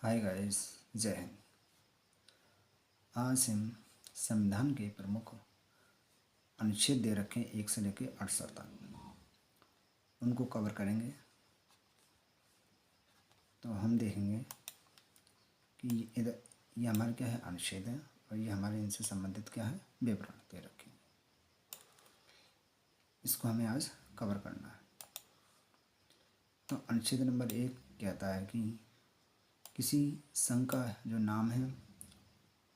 Hi guys, जय हिंद। आज हम संविधान के प्रमुख अनुच्छेद दे रखे हैं 1 से लेकर 68 तक, उनको कवर करेंगे। तो हम देखेंगे कि इधर ये हमारे क्या है अनुच्छेद है और ये हमारे इनसे संबंधित क्या है विवरण दे रखे हैं। इसको हमें आज कवर करना है। तो अनुच्छेद नंबर 1 कहता है कि किसी संघ का जो नाम है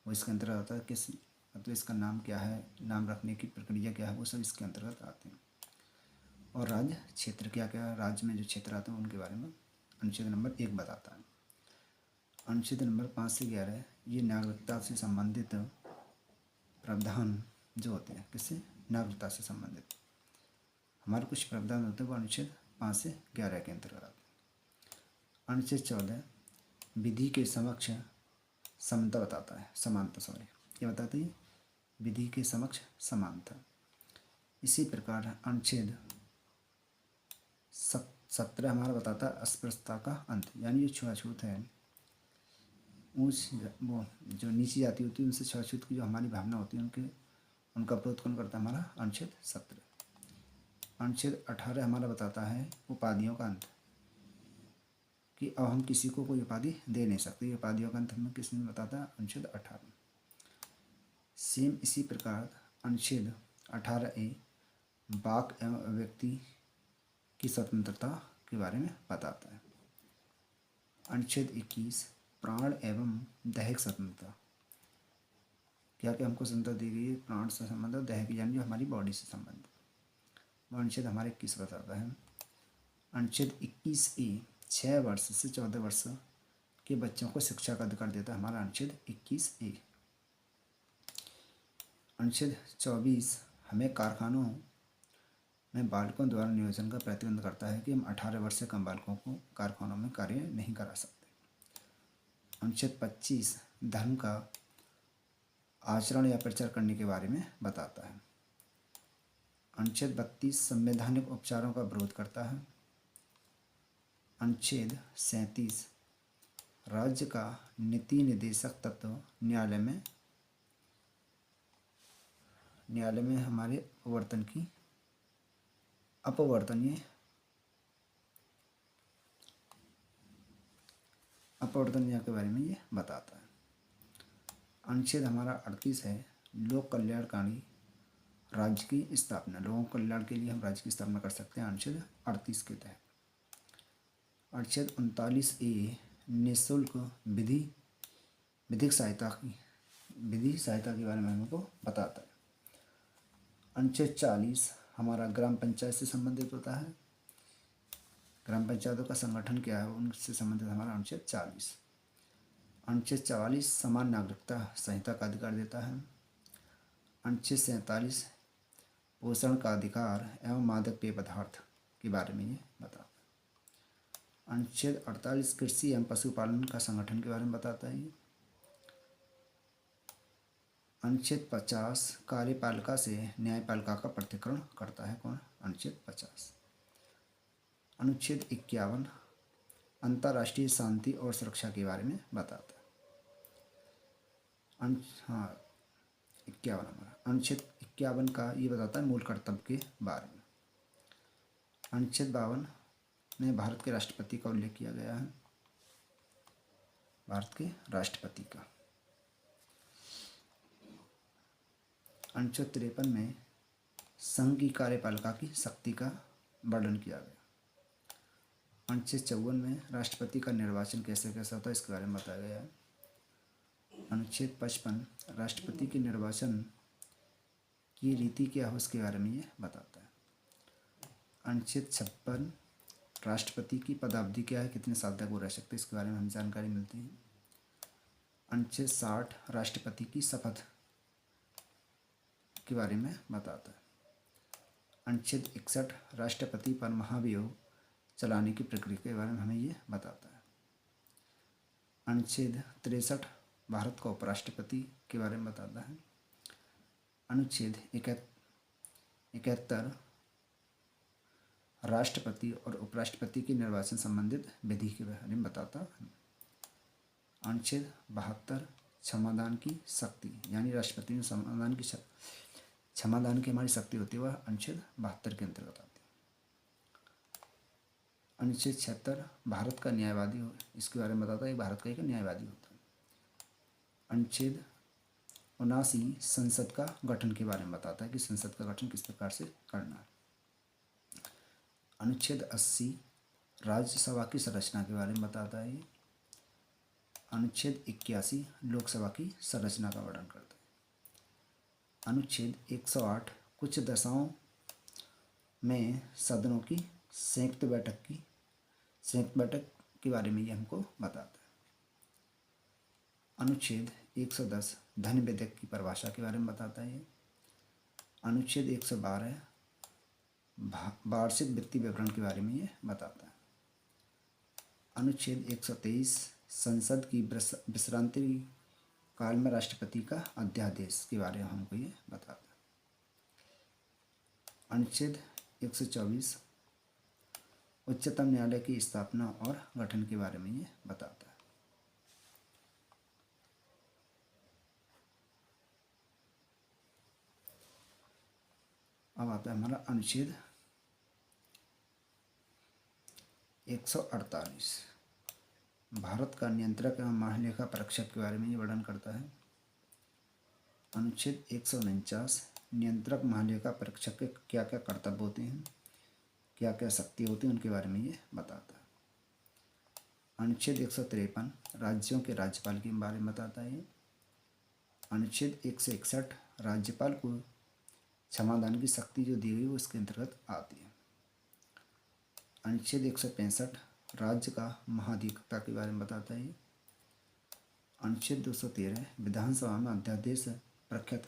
वो इसके अंतर्गत आता है। किस मतलब इसका नाम क्या है, नाम रखने की प्रक्रिया क्या है, वो सब इसके अंतर्गत आते हैं। और राज्य क्षेत्र क्या क्या राज्य में जो क्षेत्र आते हैं उनके बारे में अनुच्छेद नंबर 1 बताता है। अनुच्छेद नंबर 5 से 11 ये नागरिकता से संबंधित प्रावधान जो होते हैं, किससे, नागरिकता से संबंधित हमारे कुछ प्रावधान होते हैं वो अनुच्छेद 5 से 11 के अंतर्गत आते हैं। अनुच्छेद 14 विधि के समक्ष समता बताता है, समानता, सॉरी क्या बताती है, विधि के समक्ष समानता। इसी प्रकार अनुच्छेद 17 हमारा बताता है अस्पृश्यता का अंत, यानी जो छुआछूत है, ऊंच वो जो नीची जाति होती है उनसे छुआछूत की जो हमारी भावना होती है उनका विरोध कौन करता है, हमारा अनुच्छेद 17। अनुच्छेद 18 हमारा बताता है उपाधियों का अंत, कि अब हम किसी को कोई उपाधि दे नहीं सकते। उपाधियों का अंत हमें किसने बताता है, अनुच्छेद 18। सेम इसी प्रकार अनुच्छेद 18A वाक एवं अभिव्यक्ति की स्वतंत्रता के बारे में बताता है। अनुच्छेद 21 प्राण एवं दैहिक स्वतंत्रता, क्या क्या हमको स्वतंत्रता दी गई है, प्राण से संबंधित, दैहिक यानी जो हमारी बॉडी से संबंधित, वो अनुच्छेद हमारे 21 बताता है। अनुच्छेद 21A 6 वर्ष से 14 वर्ष के बच्चों को शिक्षा का अधिकार देता है, हमारा अनुच्छेद 21A। अनुच्छेद 24 हमें कारखानों में बालकों द्वारा नियोजन का प्रतिबंध करता है कि हम 18 वर्ष से कम बालकों को कारखानों में कार्य नहीं करा सकते। अनुच्छेद 25 धर्म का आचरण या प्रचार करने के बारे में बताता है। अनुच्छेद 32 संवैधानिक उपचारों का विरोध करता है। अनुच्छेद 37 राज्य का नीति निर्देशक तत्व न्यायालय में हमारे अपवर्तनीय के बारे में ये बताता है। अनुच्छेद हमारा 38 है लोक कल्याणकारी राज्य की स्थापना, लोगों के कल्याण के लिए हम राज्य की स्थापना कर सकते हैं, अनुच्छेद 38 के तहत। अनुच्छेद 39A निःशुल्क विधिक सहायता के बारे में हमको बताता है। अनुच्छेद 40 हमारा ग्राम पंचायत से संबंधित होता है, ग्राम पंचायतों का संगठन क्या है उनसे संबंधित हमारा अनुच्छेद 40। अनुच्छेद 44 समान नागरिकता संहिता का अधिकार देता है। अनुच्छेद 47 पोषण का अधिकार एवं मादक पेय पदार्थ के बारे में ये बताता है। अनुच्छेद 48 कृषि एवं पशुपालन का संगठन के बारे में बताता है। अनुच्छेद 50 कार्यपालिका से न्यायपालिका का पृथक्करण करता है, कौन, अनुच्छेद 50। अनुच्छेद 51 अंतर्राष्ट्रीय शांति और सुरक्षा के बारे में बताता है। 51 हमारा अनुच्छेद 51 का ये बताता है मूल कर्तव्य के बारे में। अनुच्छेद 52 में भारत के राष्ट्रपति का उल्लेख किया गया है, भारत के राष्ट्रपति का। अनुच्छेद 53 में संघ की कार्यपालिका की शक्ति का वर्णन किया गया। अनुच्छेद 54 में राष्ट्रपति का निर्वाचन कैसे कैसे होता है इसके बारे में बताया गया है। अनुच्छेद 55 राष्ट्रपति के निर्वाचन की रीति क्या है उसके बारे में ये बताता है। अनुच्छेद 56 राष्ट्रपति की पदावधि क्या है, कितने साल तक वो रह सकते हैं, इसके बारे में हमें जानकारी मिलती है। अनुच्छेद 60 राष्ट्रपति की शपथ के बारे में बताता है। अनुच्छेद 61 राष्ट्रपति पर महाभियोग चलाने की प्रक्रिया के बारे में हमें ये बताता है। अनुच्छेद 63 भारत का उपराष्ट्रपति के बारे में बताता है। अनुच्छेद 71 राष्ट्रपति और उपराष्ट्रपति के निर्वाचन संबंधित विधि के बारे में बताता है। अनुच्छेद 72 क्षमादान की शक्ति, यानी राष्ट्रपति में समाधान की क्षमादान की हमारी शक्ति होती है वह अनुच्छेद 72 के अंतर्गत आती है। अनुच्छेद 76 भारत का न्यायवादी हो, इसके बारे में बताता है भारत का एक न्यायवादी होता है। अनुच्छेद 79 संसद का गठन के बारे में बताता है कि संसद का गठन किस प्रकार से करना है। अनुच्छेद 80 राज्यसभा की संरचना के बारे में बताता है। अनुच्छेद 81 लोकसभा की संरचना का वर्णन करता है। अनुच्छेद 108 कुछ दशाओं में सदनों की संयुक्त बैठक के बारे में ये हमको बताता है। अनुच्छेद 110 धन विधेयक की परिभाषा के बारे में बताता है। अनुच्छेद 112 वार्षिक वित्तीय विवरण के बारे में ये बताता है। अनुच्छेद 123 संसद की विश्रांति काल में राष्ट्रपति का अध्यादेश के बारे में हमको ये बताता है। अनुच्छेद 124 उच्चतम न्यायालय की स्थापना और गठन के बारे में ये बताता है। अब आता है हमारा अनुच्छेद 148 भारत का नियंत्रक एवं महालेखा परीक्षक के बारे में ये वर्णन करता है। अनुच्छेद 149 नियंत्रक महालेखा परीक्षक के क्या क्या कर्तव्य होते हैं, क्या क्या शक्ति होती है, उनके बारे में ये बताता है। अनुच्छेद 153 राज्यों के राज्यपाल के बारे में बताता है। अनुच्छेद 161 राज्यपाल को क्षमादान की शक्ति जो दी गई वो इसके अंतर्गत आती है। अनुच्छेद 165 राज्य का महाधिवक्ता के बारे में बताता है। अनुच्छेद 213 विधानसभा में अध्यादेश प्रख्यात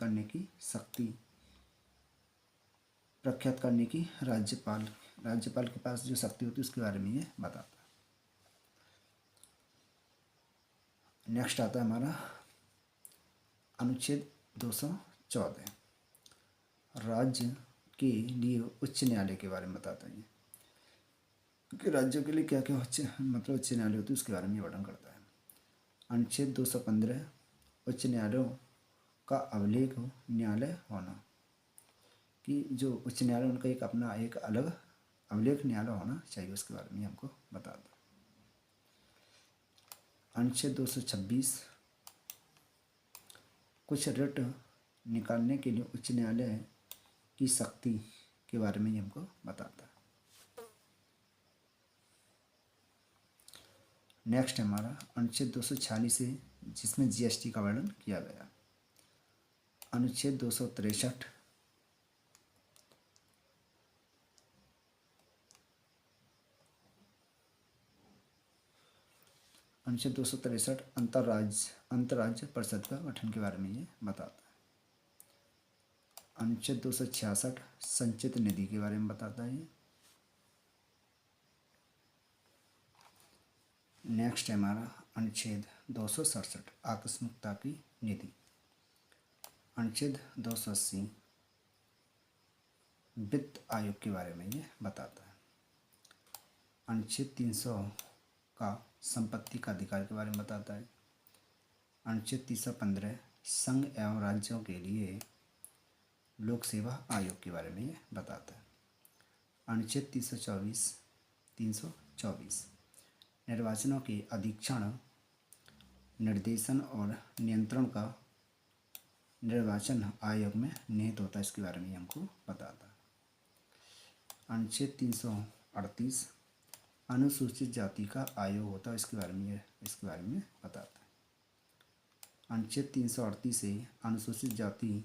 करने की राज्यपाल के पास जो शक्ति होती है उसके बारे में ये बताता है। नेक्स्ट आता है हमारा अनुच्छेद 214 राज्य के लिए उच्च न्यायालय के बारे में बताता है कि राज्यों के लिए क्या क्या उच्च न्यायालय होती है उसके बारे में वर्णन करता है। अनुच्छेद 215 उच्च न्यायालयों का अभिलेख न्यायालय होना, कि जो उच्च न्यायालय उनका एक अपना एक अलग अभिलेख न्यायालय होना चाहिए, उसके बारे में हमको बताता है। अनुच्छेद 226 कुछ रिट निकालने के लिए उच्च न्यायालय की शक्ति के बारे में हमको बताता है। नेक्स्ट हमारा अनुच्छेद 246 है जिसमें जीएसटी का वर्णन किया गया। अनुच्छेद 263 अंतर्राज्य परिषद का गठन के बारे में ये बताता है। अनुच्छेद 266 संचित निधि के बारे में बताता है। नेक्स्ट है हमारा अनुच्छेद 267 आकस्मिकता की निधि। अनुच्छेद 280 वित्त आयोग के बारे में ये बताता है। अनुच्छेद 300 का संपत्ति का अधिकार के बारे में बताता है। अनुच्छेद 315 संघ एवं राज्यों के लिए लोक सेवा आयोग के बारे में ये बताता है। अनुच्छेद 324 निर्वाचनों के अधीक्षण निर्देशन और नियंत्रण का निर्वाचन आयोग में निहित होता है, इसके बारे में हमको बताता है। अनुच्छेद 338 अनुसूचित जाति का आयोग होता है, इसके बारे में बताता है। अनुच्छेद 338 से अनुसूचित जाति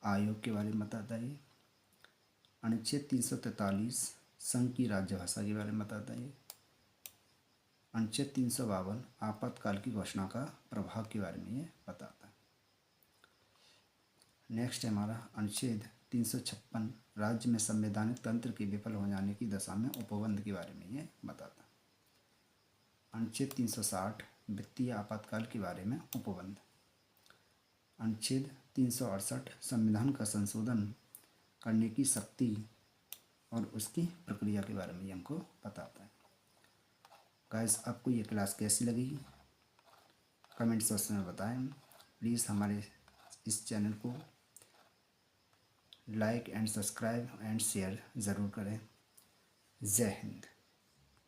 आयोग के बारे में बताता है। अनुच्छेद 343 संघ की राज्यभाषा के बारे में बताता है। अनुच्छेद 352 आपातकाल की घोषणा का प्रभाव के बारे में ये बताता है। नेक्स्ट है हमारा अनुच्छेद 356 राज्य में संवैधानिक तंत्र के विफल हो जाने की दशा में उपबंध के बारे में ये बताता है। अनुच्छेद 360 वित्तीय आपातकाल के बारे में उपबंध। अनुच्छेद 368 संविधान का संशोधन करने की शक्ति और उसकी प्रक्रिया के बारे में हमको बताता है। गाइस, आपको ये क्लास कैसी लगी कमेंट सेक्शन में बताएं। प्लीज़ हमारे इस चैनल को like and subscribe and share ज़रूर करें। जय हिंद।